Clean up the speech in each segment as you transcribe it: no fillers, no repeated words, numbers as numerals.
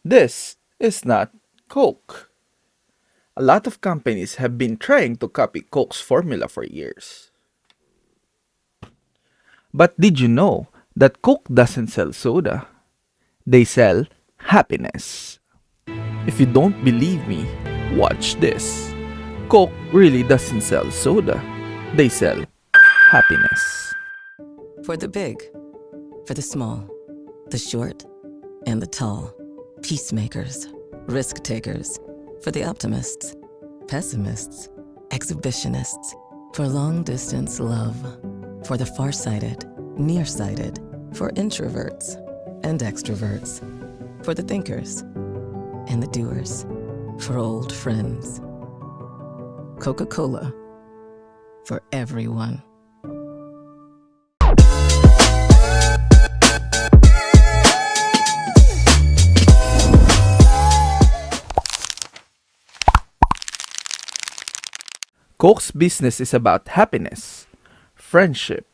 This is not Coke. A lot of companies have been trying to copy Coke's formula for years. But did you know that Coke doesn't sell soda? They sell happiness. If you don't believe me, watch this. Coke really doesn't sell soda. They sell happiness. For the big, for the small, the short, and the tall. Peacemakers, risk takers. For the optimists, pessimists, exhibitionists. For long distance love. For the farsighted, nearsighted. For introverts and extroverts. For the thinkers and the doers. For old friends. Coca-Cola. For everyone. Coke's business is about happiness, friendship,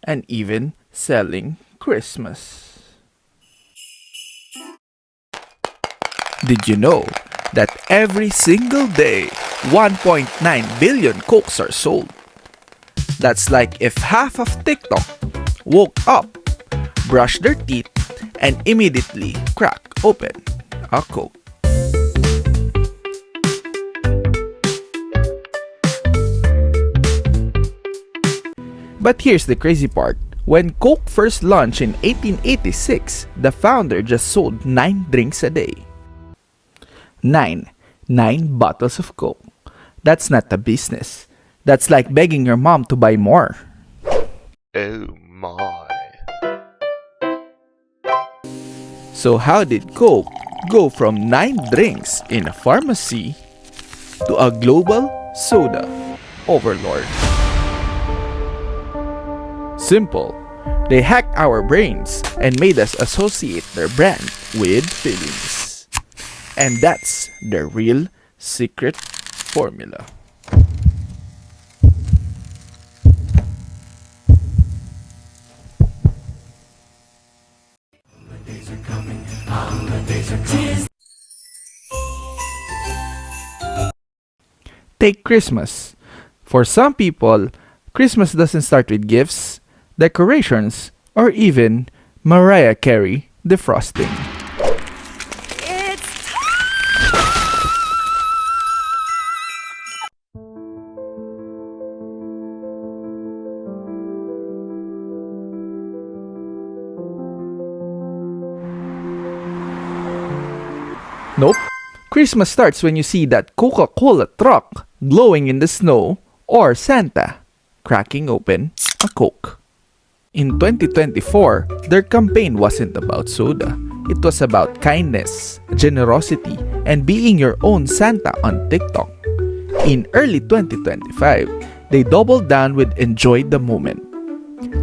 and even selling Christmas. Did you know that every single day, 1.9 billion Cokes are sold? That's like if half of TikTok woke up, brushed their teeth, and immediately crack open a Coke. But here's the crazy part. When Coke first launched in 1886, the founder just sold 9 drinks a day. 9 bottles of Coke. That's not a business. That's like begging your mom to buy more. Oh my. So how did Coke go from 9 drinks in a pharmacy to a global soda overlord? Simple. They hacked our brains and made us associate their brand with feelings. And that's the real secret formula. Take Christmas. For some people, Christmas doesn't start with gifts, decorations, or even Mariah Carey defrosting. Nope. Christmas starts when you see that Coca-Cola truck glowing in the snow or Santa cracking open a Coke. In 2024, their campaign wasn't about soda. It was about kindness, generosity, and being your own Santa on TikTok. In early 2025, they doubled down with Enjoy the Moment.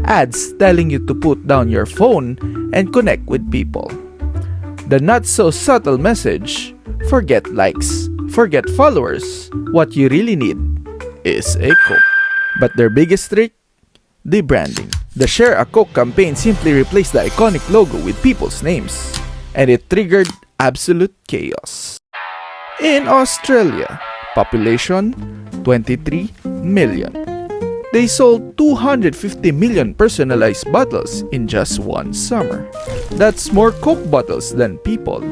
Ads telling you to put down your phone and connect with people. The not-so-subtle message, forget likes, forget followers. What you really need is a Coke. But their biggest trick? The branding. The Share a Coke campaign simply replaced the iconic logo with people's names, and it triggered absolute chaos. In Australia, population 23 million. They sold 250 million personalized bottles in just one summer. That's more Coke bottles than people.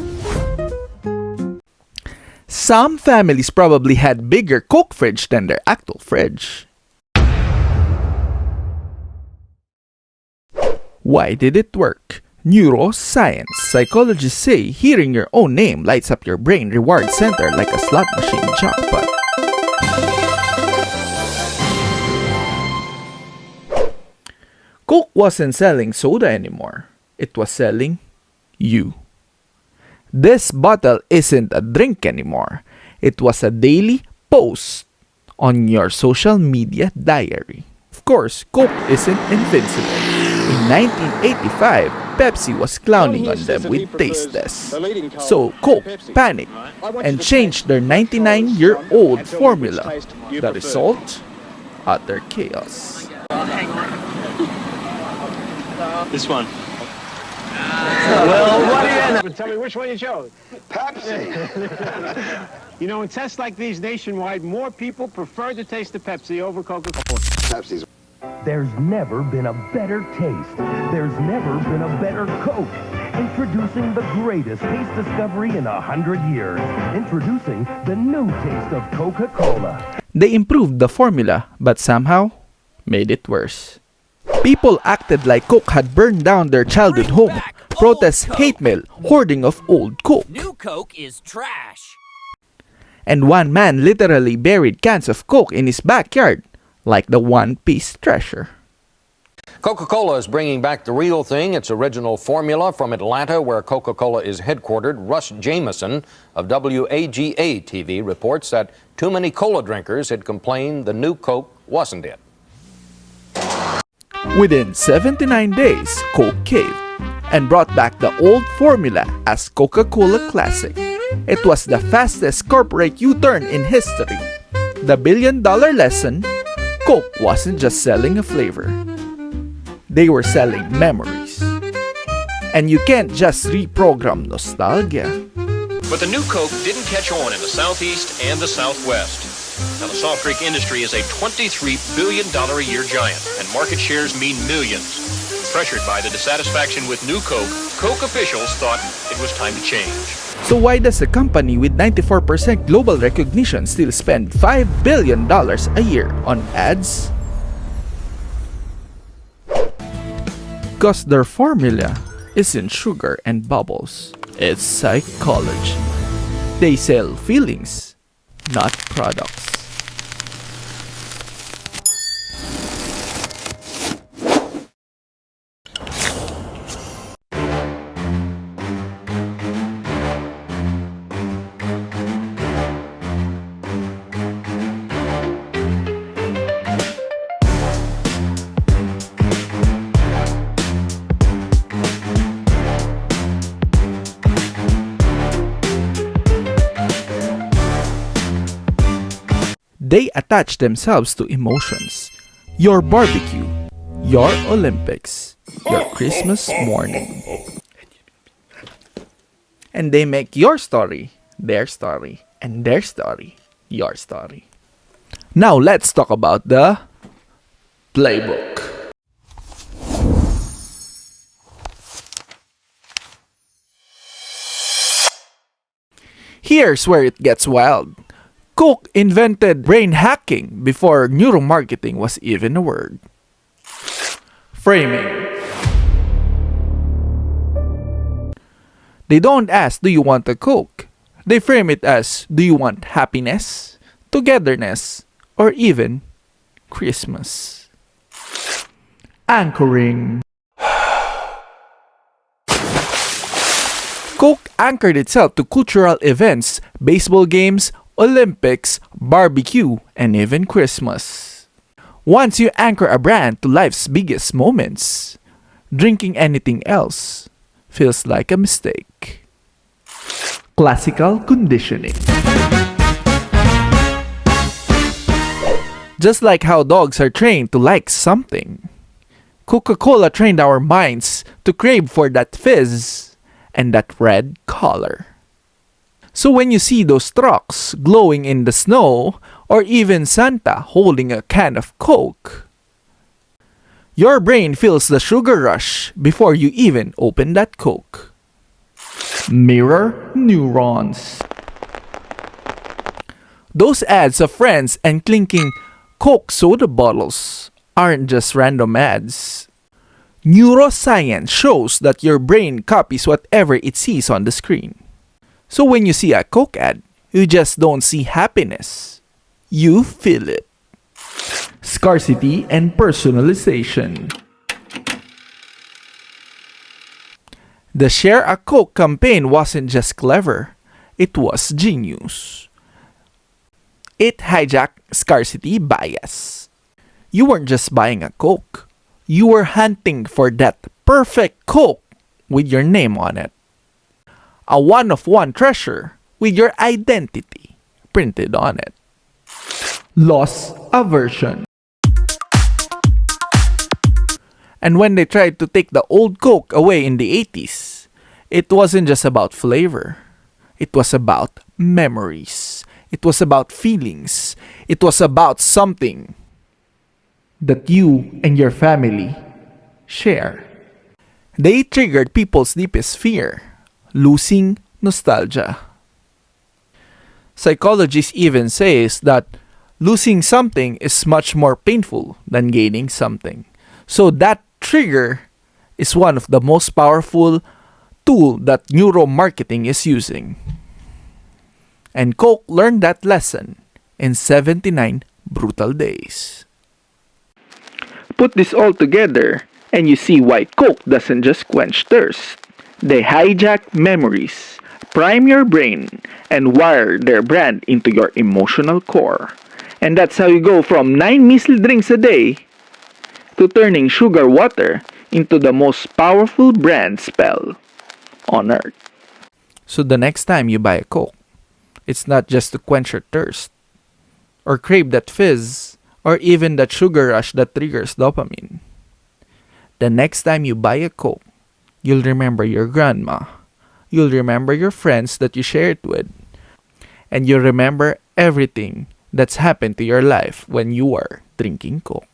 Some families probably had bigger Coke fridge than their actual fridge. Why did it work? Neuroscience. Psychologists say hearing your own name lights up your brain reward center like a slot machine jackpot. Coke wasn't selling soda anymore. It was selling you. This bottle isn't a drink anymore. It was a daily post on your social media diary. Of course, Coke isn't invincible. In 1985, Pepsi was clowning on them with taste tests. So Coke panicked and changed their 99-year-old formula. The result? Utter chaos. This one. Well, what do you know? Tell me which one you chose. Pepsi. You know, in tests like these nationwide, more people prefer to taste the Pepsi over Coca-Cola. Pepsi's. There's never been a better taste. There's never been a better Coke. Introducing the greatest taste discovery in 100 years. Introducing the new taste of Coca-Cola. They improved the formula, but somehow made it worse. People acted like Coke had burned down their childhood home, protest hate mail, hoarding of old Coke. New Coke is trash. And one man literally buried cans of Coke in his backyard, like the one-piece treasure. Coca-Cola is bringing back the real thing, its original formula from Atlanta, where Coca-Cola is headquartered. Russ Jameson of WAGA-TV reports that too many cola drinkers had complained the new Coke wasn't it. Within 79 days, Coke caved and brought back the old formula as Coca-Cola Classic. It was the fastest corporate U-turn in history. The billion-dollar lesson: Coke wasn't just selling a flavor. They were selling memories. And you can't just reprogram nostalgia. But the new Coke didn't catch on in the Southeast and the Southwest. Now, the soft drink industry is a $23 billion a year giant, and market shares mean millions. Pressured by the dissatisfaction with new Coke, Coke officials thought it was time to change. So why does a company with 94% global recognition still spend $5 billion a year on ads? Because their formula isn't sugar and bubbles, it's psychology. They sell feelings, not products. They attach themselves to emotions. Your barbecue, your Olympics, your Christmas morning. And they make your story, their story, and their story, your story. Now let's talk about the Playbook. Here's where it gets wild. Coke invented brain hacking before neuromarketing was even a word. Framing. They don't ask, do you want a Coke? They frame it as, do you want happiness, togetherness, or even Christmas? Anchoring. Coke anchored itself to cultural events, baseball games, Olympics, barbecue, and even Christmas. Once you anchor a brand to life's biggest moments, drinking anything else feels like a mistake. Classical conditioning. Just like how dogs are trained to like something, Coca-Cola trained our minds to crave for that fizz and that red color. So when you see those trucks glowing in the snow, or even Santa holding a can of Coke, your brain feels the sugar rush before you even open that Coke. Mirror neurons. Those ads of friends and clinking Coke soda bottles aren't just random ads. Neuroscience shows that your brain copies whatever it sees on the screen. So when you see a Coke ad, you just don't see happiness. You feel it. Scarcity and personalization. The Share a Coke campaign wasn't just clever, it was genius. It hijacked scarcity bias. You weren't just buying a Coke, you were hunting for that perfect Coke with your name on it. A one-of-one treasure with your identity printed on it. Loss aversion. And when they tried to take the old Coke away in the 80s, it wasn't just about flavor. It was about memories. It was about feelings. It was about something that you and your family share. They triggered people's deepest fear, losing nostalgia. Psychologists even says that losing something is much more painful than gaining something. So that trigger is one of the most powerful tool that neuromarketing is using. And Coke learned that lesson in 79 brutal days. Put this all together and you see why Coke doesn't just quench thirst. They hijack memories, prime your brain, and wire their brand into your emotional core. And that's how you go from 9 measly drinks a day to turning sugar water into the most powerful brand spell on earth. So the next time you buy a Coke, it's not just to quench your thirst, or crave that fizz, or even that sugar rush that triggers dopamine. The next time you buy a Coke, you'll remember your grandma, you'll remember your friends that you shared with, and you'll remember everything that's happened to your life when you were drinking Coke.